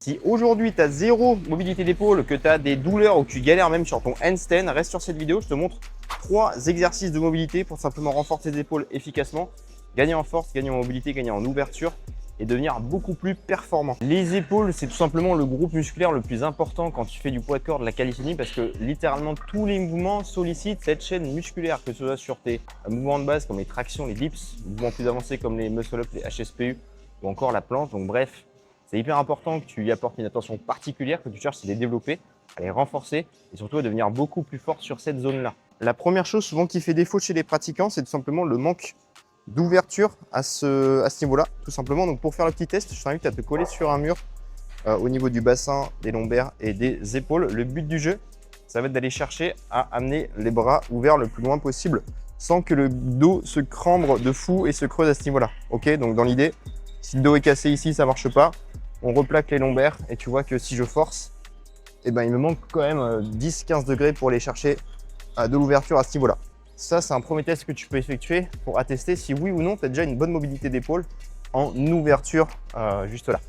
Si aujourd'hui tu as zéro mobilité d'épaule, que tu as des douleurs ou que tu galères même sur ton handstand, reste sur cette vidéo, je te montre 3 exercices de mobilité pour simplement renforcer tes épaules efficacement, gagner en force, gagner en mobilité, gagner en ouverture et devenir beaucoup plus performant. Les épaules, c'est tout simplement le groupe musculaire le plus important quand tu fais du poids de corps, de la calisthénie, parce que littéralement tous les mouvements sollicitent cette chaîne musculaire, que ce soit sur tes mouvements de base comme les tractions, les dips, mouvements plus avancés comme les muscle-up, les HSPU ou encore la planche. Donc bref, c'est hyper important que tu y apportes une attention particulière, que tu cherches à les développer, à les renforcer et surtout à devenir beaucoup plus fort sur cette zone-là. La première chose souvent qui fait défaut chez les pratiquants, c'est tout simplement le manque d'ouverture à ce niveau-là, tout simplement. Donc pour faire le petit test, je t'invite à te coller sur un mur au niveau du bassin, des lombaires et des épaules. Le but du jeu, ça va être d'aller chercher à amener les bras ouverts le plus loin possible sans que le dos se cambre de fou et se creuse à ce niveau-là. Ok, donc dans l'idée, si le dos est cassé ici, ça ne marche pas. On replaque les lombaires et tu vois que si je force, eh ben, il me manque quand même 10-15 degrés pour aller chercher de l'ouverture à ce niveau-là. Ça, c'est un premier test que tu peux effectuer pour attester si oui ou non tu as déjà une bonne mobilité d'épaule en ouverture juste là.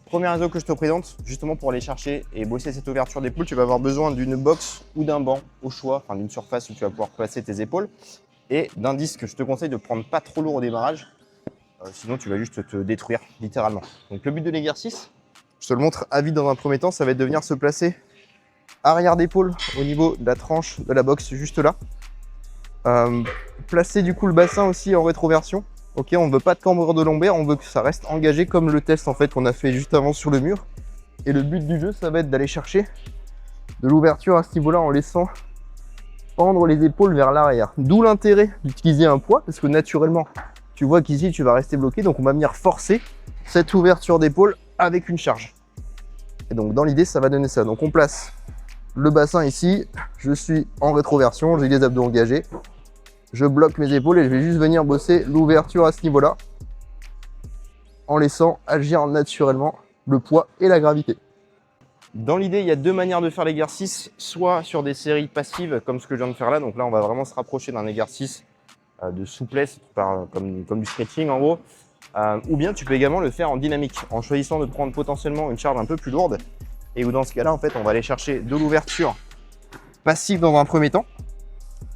Premier exo que je te présente, justement pour aller chercher et bosser cette ouverture d'épaule, tu vas avoir besoin d'une box ou d'un banc au choix, enfin d'une surface où tu vas pouvoir placer tes épaules et d'un disque que je te conseille de prendre pas trop lourd au démarrage. Sinon, tu vas juste te détruire, littéralement. Donc, le but de l'exercice, je te le montre à vide dans un premier temps, ça va être de venir se placer arrière d'épaule au niveau de la tranche de la boxe, juste là. Placer du coup le bassin aussi en rétroversion. Ok, on ne veut pas de cambrure de lombaire, on veut que ça reste engagé comme le test en fait qu'on a fait juste avant sur le mur. Et le but du jeu, ça va être d'aller chercher de l'ouverture à ce niveau-là en laissant pendre les épaules vers l'arrière. D'où l'intérêt d'utiliser un poids, parce que naturellement, tu vois qu'ici, tu vas rester bloqué. Donc, on va venir forcer cette ouverture d'épaule avec une charge. Et donc, dans l'idée, ça va donner ça. Donc, on place le bassin ici. Je suis en rétroversion. J'ai les abdos engagés. Je bloque mes épaules et je vais juste venir bosser l'ouverture à ce niveau-là en laissant agir naturellement le poids et la gravité. Dans l'idée, il y a deux manières de faire l'exercice. Soit sur des séries passives, comme ce que je viens de faire là. Donc là, on va vraiment se rapprocher d'un exercice de souplesse, comme du stretching en gros, ou bien tu peux également le faire en dynamique, en choisissant de prendre potentiellement une charge un peu plus lourde, et où dans ce cas-là, en fait, on va aller chercher de l'ouverture passive dans un premier temps,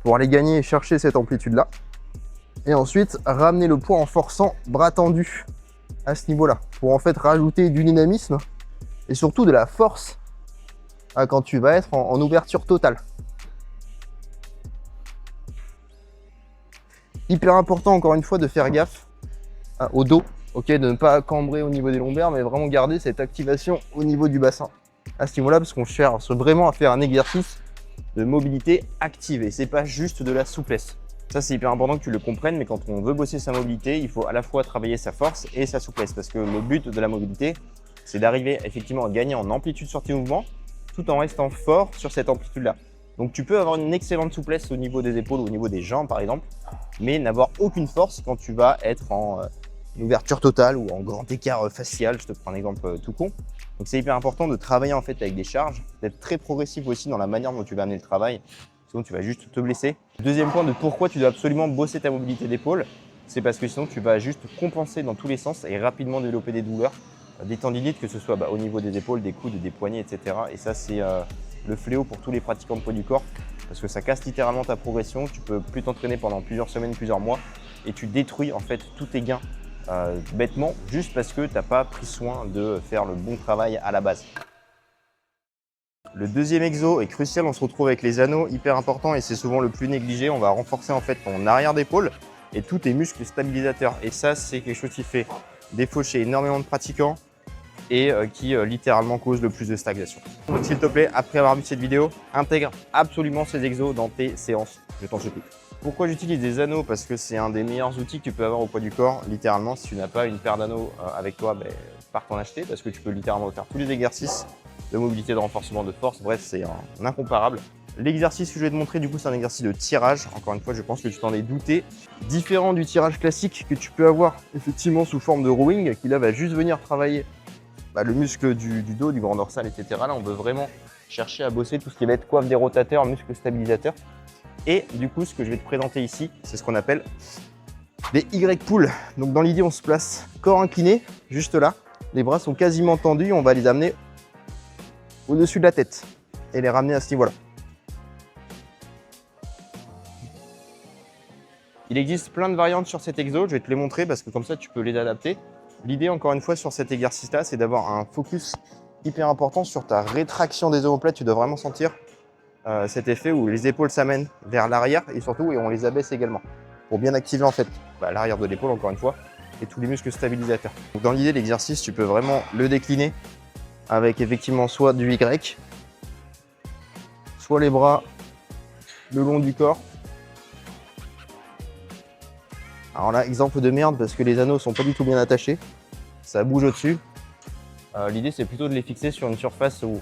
pour aller gagner et chercher cette amplitude-là, et ensuite ramener le poids en forçant bras tendus à ce niveau-là, pour en fait rajouter du dynamisme, et surtout de la force quand tu vas être en ouverture totale. Hyper important encore une fois de faire gaffe au dos, ok, de ne pas cambrer au niveau des lombaires, mais vraiment garder cette activation au niveau du bassin à ce niveau-là, parce qu'on cherche vraiment à faire un exercice de mobilité activée. C'est pas juste de la souplesse. Ça, c'est hyper important que tu le comprennes, mais quand on veut bosser sa mobilité, il faut à la fois travailler sa force et sa souplesse, parce que le but de la mobilité, c'est d'arriver effectivement à gagner en amplitude sur tes mouvements, tout en restant fort sur cette amplitude-là. Donc tu peux avoir une excellente souplesse au niveau des épaules ou au niveau des jambes par exemple, mais n'avoir aucune force quand tu vas être en ouverture totale ou en grand écart facial. Je te prends un exemple tout con. Donc c'est hyper important de travailler en fait avec des charges, d'être très progressif aussi dans la manière dont tu vas amener le travail, sinon tu vas juste te blesser. Deuxième point de pourquoi tu dois absolument bosser ta mobilité d'épaule, c'est parce que sinon tu vas juste compenser dans tous les sens et rapidement développer des douleurs, des tendinites, que ce soit au niveau des épaules, des coudes, des poignets, etc. Et ça c'est le fléau pour tous les pratiquants de poids du corps, parce que ça casse littéralement ta progression. Tu peux plus t'entraîner pendant plusieurs semaines, plusieurs mois, et tu détruis en fait tous tes gains bêtement, juste parce que tu n'as pas pris soin de faire le bon travail à la base. Le deuxième exo est crucial, on se retrouve avec les anneaux, hyper important, et c'est souvent le plus négligé. On va renforcer en fait ton arrière d'épaule et tous tes muscles stabilisateurs, et ça c'est quelque chose qui fait défaut chez énormément de pratiquants et qui littéralement cause le plus de stagnation. Donc s'il te plaît, après avoir vu cette vidéo, intègre absolument ces exos dans tes séances, je t'en supplie. Pourquoi j'utilise des anneaux? Parce que c'est un des meilleurs outils que tu peux avoir au poids du corps. Littéralement, si tu n'as pas une paire d'anneaux avec toi, pars t'en acheter, parce que tu peux littéralement faire tous les exercices de mobilité, de renforcement, de force. Bref, c'est un incomparable. L'exercice que je vais te montrer, du coup, c'est un exercice de tirage. Encore une fois, je pense que tu t'en es douté. Différent du tirage classique que tu peux avoir effectivement sous forme de rowing, qui là va juste venir travailler le muscle du dos, du grand dorsal, etc. Là, on veut vraiment chercher à bosser tout ce qui va être coiffe des rotateurs, muscles stabilisateurs. Et du coup, ce que je vais te présenter ici, c'est ce qu'on appelle des Y-pull. Donc dans l'idée, on se place corps incliné, juste là. Les bras sont quasiment tendus, on va les amener au-dessus de la tête et les ramener à ce niveau-là. Il existe plein de variantes sur cet exo, je vais te les montrer parce que comme ça tu peux les adapter. L'idée encore une fois sur cet exercice-là, c'est d'avoir un focus hyper important sur ta rétraction des omoplates. Tu dois vraiment sentir cet effet où les épaules s'amènent vers l'arrière et surtout et on les abaisse également pour bien activer en fait l'arrière de l'épaule encore une fois et tous les muscles stabilisateurs. Donc, dans l'idée, l'exercice, tu peux vraiment le décliner avec effectivement soit du Y, soit les bras le long du corps. Alors là, exemple de merde parce que les anneaux sont pas du tout bien attachés, ça bouge au-dessus. L'idée, c'est plutôt de les fixer sur une surface où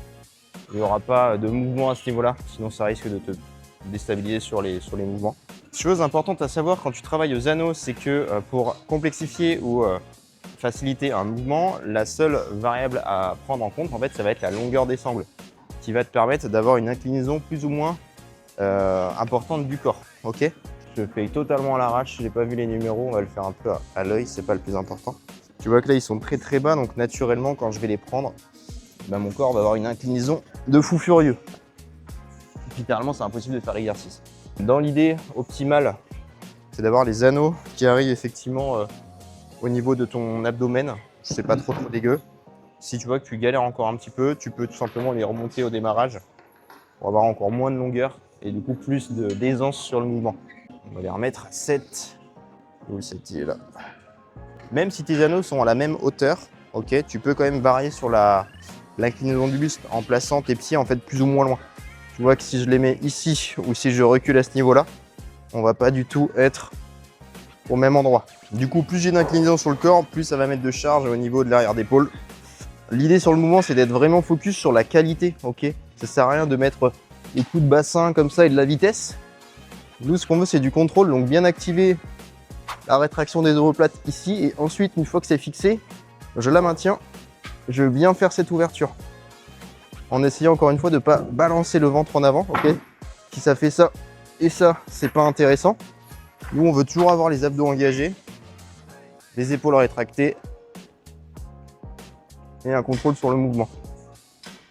il n'y aura pas de mouvement à ce niveau-là, sinon ça risque de te déstabiliser sur les mouvements. Chose importante à savoir quand tu travailles aux anneaux, c'est que pour complexifier ou faciliter un mouvement, la seule variable à prendre en compte, en fait, ça va être la longueur des sangles, qui va te permettre d'avoir une inclinaison plus ou moins importante du corps. Ok? Je fais totalement à l'arrache, j'ai pas vu les numéros, on va le faire un peu à l'œil, c'est pas le plus important. Tu vois que là, ils sont très très bas, donc naturellement, quand je vais les prendre, mon corps va avoir une inclinaison de fou furieux. Littéralement, c'est impossible de faire l'exercice. Dans l'idée optimale, c'est d'avoir les anneaux qui arrivent effectivement au niveau de ton abdomen. C'est pas trop dégueu. Si tu vois que tu galères encore un petit peu, tu peux tout simplement les remonter au démarrage pour avoir encore moins de longueur et du coup plus d'aisance sur le mouvement. On va les remettre à 7. Où le 7 est là. Même si tes anneaux sont à la même hauteur, ok, tu peux quand même varier sur l'inclinaison du buste en plaçant tes pieds en fait plus ou moins loin. Tu vois que si je les mets ici ou si je recule à ce niveau-là, on va pas du tout être au même endroit. Du coup, plus j'ai d'inclinaison sur le corps, plus ça va mettre de charge au niveau de l'arrière d'épaule. L'idée sur le mouvement, c'est d'être vraiment focus sur la qualité, ok. Ça sert à rien de mettre des coups de bassin comme ça et de la vitesse. Nous, ce qu'on veut, c'est du contrôle, donc bien activer la rétraction des omoplates ici et ensuite, une fois que c'est fixé, je la maintiens. Je veux bien faire cette ouverture en essayant encore une fois de ne pas balancer le ventre en avant, ok. Si ça fait ça et ça, c'est pas intéressant. Nous, on veut toujours avoir les abdos engagés, les épaules rétractées et un contrôle sur le mouvement.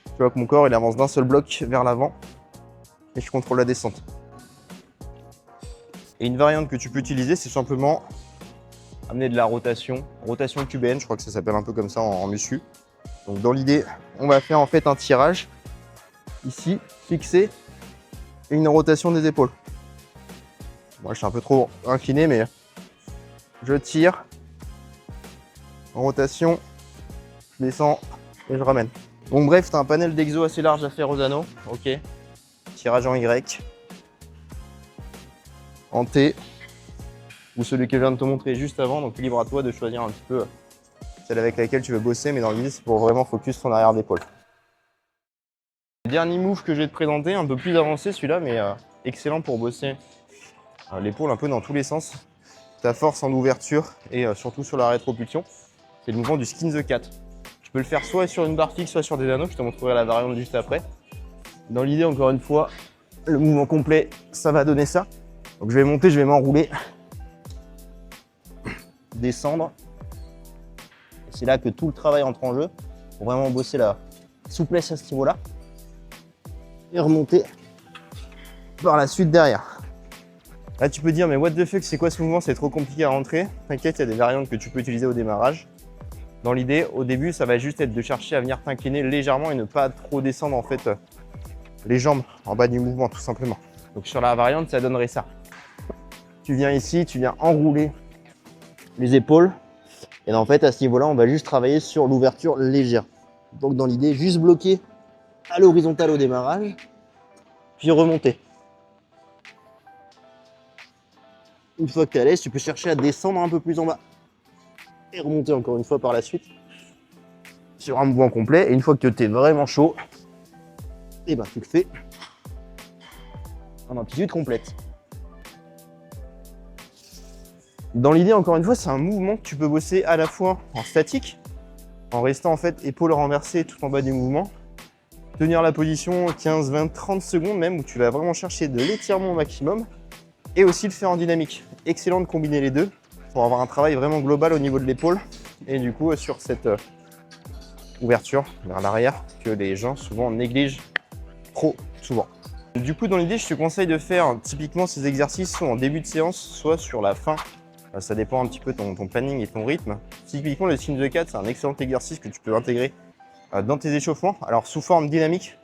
Tu vois que mon corps, il avance d'un seul bloc vers l'avant et je contrôle la descente. Et une variante que tu peux utiliser, c'est simplement amener de la rotation cubaine, je crois que ça s'appelle un peu comme ça en muscu. Donc dans l'idée, on va faire en fait un tirage ici, fixé, et une rotation des épaules. Moi, je suis un peu trop incliné, mais je tire, en rotation, je descends et je ramène. Donc bref, tu as un panel d'exo assez large à faire aux anneaux, ok. Tirage en Y, en T, ou celui que je viens de te montrer juste avant, donc libre à toi de choisir un petit peu celle avec laquelle tu veux bosser, mais dans l'idée, c'est pour vraiment focus ton arrière d'épaule. Le dernier move que je vais te présenter, un peu plus avancé celui-là, mais excellent pour bosser l'épaule un peu dans tous les sens. Ta force en ouverture et surtout sur la rétropulsion, c'est le mouvement du skin the cat. Tu peux le faire soit sur une barre fixe, soit sur des anneaux, je te montrerai la variante juste après. Dans l'idée, encore une fois, le mouvement complet, ça va donner ça. Donc je vais monter, je vais m'enrouler, descendre. C'est là que tout le travail entre en jeu pour vraiment bosser la souplesse à ce niveau-là et remonter par la suite derrière. Là, tu peux dire, mais what the fuck, c'est quoi ce mouvement? C'est trop compliqué à rentrer. T'inquiète, il y a des variantes que tu peux utiliser au démarrage. Dans l'idée, au début, ça va juste être de chercher à venir t'incliner légèrement et ne pas trop descendre en fait les jambes en bas du mouvement, tout simplement. Donc sur la variante, ça donnerait ça. Tu viens ici, tu viens enrouler les épaules. Et en fait, à ce niveau-là, on va juste travailler sur l'ouverture légère. Donc dans l'idée, juste bloquer à l'horizontale au démarrage, puis remonter. Une fois que tu es à l'aise, tu peux chercher à descendre un peu plus en bas et remonter encore une fois par la suite sur un mouvement complet. Et une fois que tu es vraiment chaud, et ben tu le fais en amplitude complète. Dans l'idée, encore une fois, c'est un mouvement que tu peux bosser à la fois en statique, en restant en fait épaules renversées tout en bas du mouvement, tenir la position 15, 20, 30 secondes même, où tu vas vraiment chercher de l'étirement au maximum, et aussi le faire en dynamique. Excellent de combiner les deux pour avoir un travail vraiment global au niveau de l'épaule et du coup sur cette ouverture vers l'arrière que les gens souvent négligent trop souvent. Du coup, dans l'idée, je te conseille de faire typiquement ces exercices soit en début de séance, soit sur la fin. Ça dépend un petit peu de ton planning et ton rythme. Typiquement, le Skin the Cat, c'est un excellent exercice que tu peux intégrer dans tes échauffements. Alors, sous forme dynamique,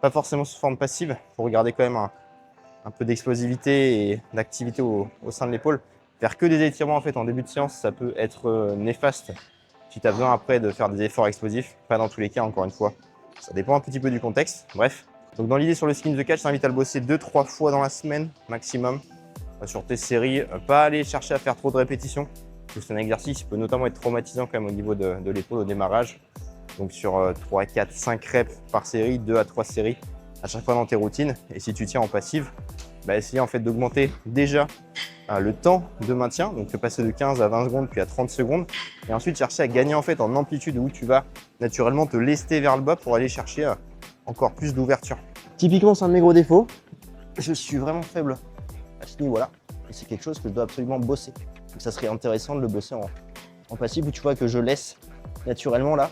pas forcément sous forme passive, pour garder quand même un peu d'explosivité et d'activité au sein de l'épaule. Faire que des étirements en fait en début de séance, ça peut être néfaste si tu as besoin après de faire des efforts explosifs. Pas dans tous les cas, encore une fois. Ça dépend un petit peu du contexte. Bref. Donc dans l'idée sur le Skin the Cat, je t'invite à le bosser 2-3 fois dans la semaine maximum sur tes séries. Pas aller chercher à faire trop de répétitions. Parce que c'est un exercice qui peut notamment être traumatisant quand même au niveau de l'épaule au démarrage. Donc sur 3, 4, 5 reps par série, 2 à 3 séries à chaque fois dans tes routines. Et si tu tiens en passive, essayer en fait d'augmenter déjà le temps de maintien, donc de passer de 15 à 20 secondes puis à 30 secondes. Et ensuite chercher à gagner en fait en amplitude où tu vas naturellement te lester vers le bas pour aller chercher encore plus d'ouverture. Typiquement, c'est un de mes gros défauts. Je suis vraiment faible à ce niveau-là. Et c'est quelque chose que je dois absolument bosser. Donc ça serait intéressant de le bosser en passif où tu vois que je laisse naturellement là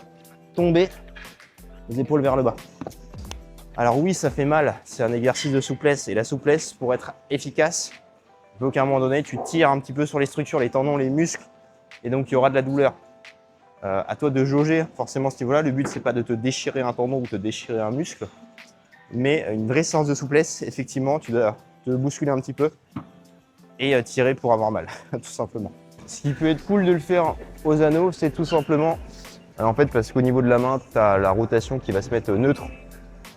tomber les épaules vers le bas. Alors oui, ça fait mal, c'est un exercice de souplesse et la souplesse, pour être efficace, il faut qu'à un moment donné, tu tires un petit peu sur les structures, les tendons, les muscles, et donc il y aura de la douleur. À toi de jauger forcément ce niveau-là. Le but, c'est pas de te déchirer un tendon ou te déchirer un muscle, mais une vraie séance de souplesse. Effectivement, tu dois te bousculer un petit peu et tirer pour avoir mal, tout simplement. Ce qui peut être cool de le faire aux anneaux, c'est tout simplement, en fait, parce qu'au niveau de la main, tu as la rotation qui va se mettre neutre,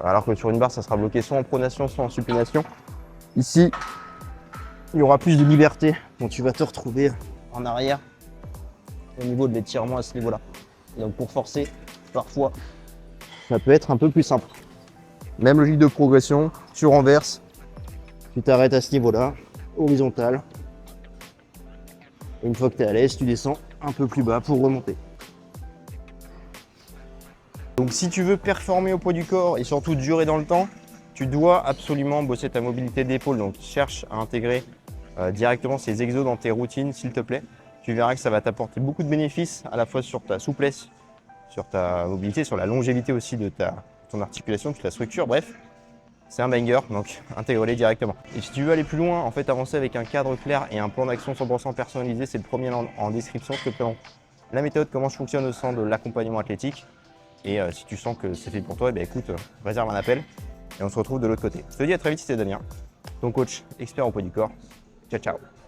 alors que sur une barre, ça sera bloqué soit en pronation, soit en supination. Ici, il y aura plus de liberté, donc tu vas te retrouver en arrière au niveau de l'étirement à ce niveau-là. Donc pour forcer, parfois, ça peut être un peu plus simple. Même logique de progression, tu renverses, tu t'arrêtes à ce niveau-là, horizontal. Et une fois que tu es à l'aise, tu descends un peu plus bas pour remonter. Donc si tu veux performer au poids du corps et surtout durer dans le temps, tu dois absolument bosser ta mobilité d'épaule. Donc cherche à intégrer directement ces exos dans tes routines, s'il te plaît. Tu verras que ça va t'apporter beaucoup de bénéfices à la fois sur ta souplesse, sur ta mobilité, sur la longévité aussi de ton articulation, de ta structure. Bref, c'est un banger, donc intègre-les directement. Et si tu veux aller plus loin, en fait avancer avec un cadre clair et un plan d'action 100% personnalisé, c'est le premier en description. Je te présente la méthode, comment je fonctionne au sein de l'accompagnement athlétique. Et si tu sens que c'est fait pour toi, écoute, réserve un appel et on se retrouve de l'autre côté. Je te dis à très vite, c'était Damien, ton coach expert au poids du corps. Ciao, ciao.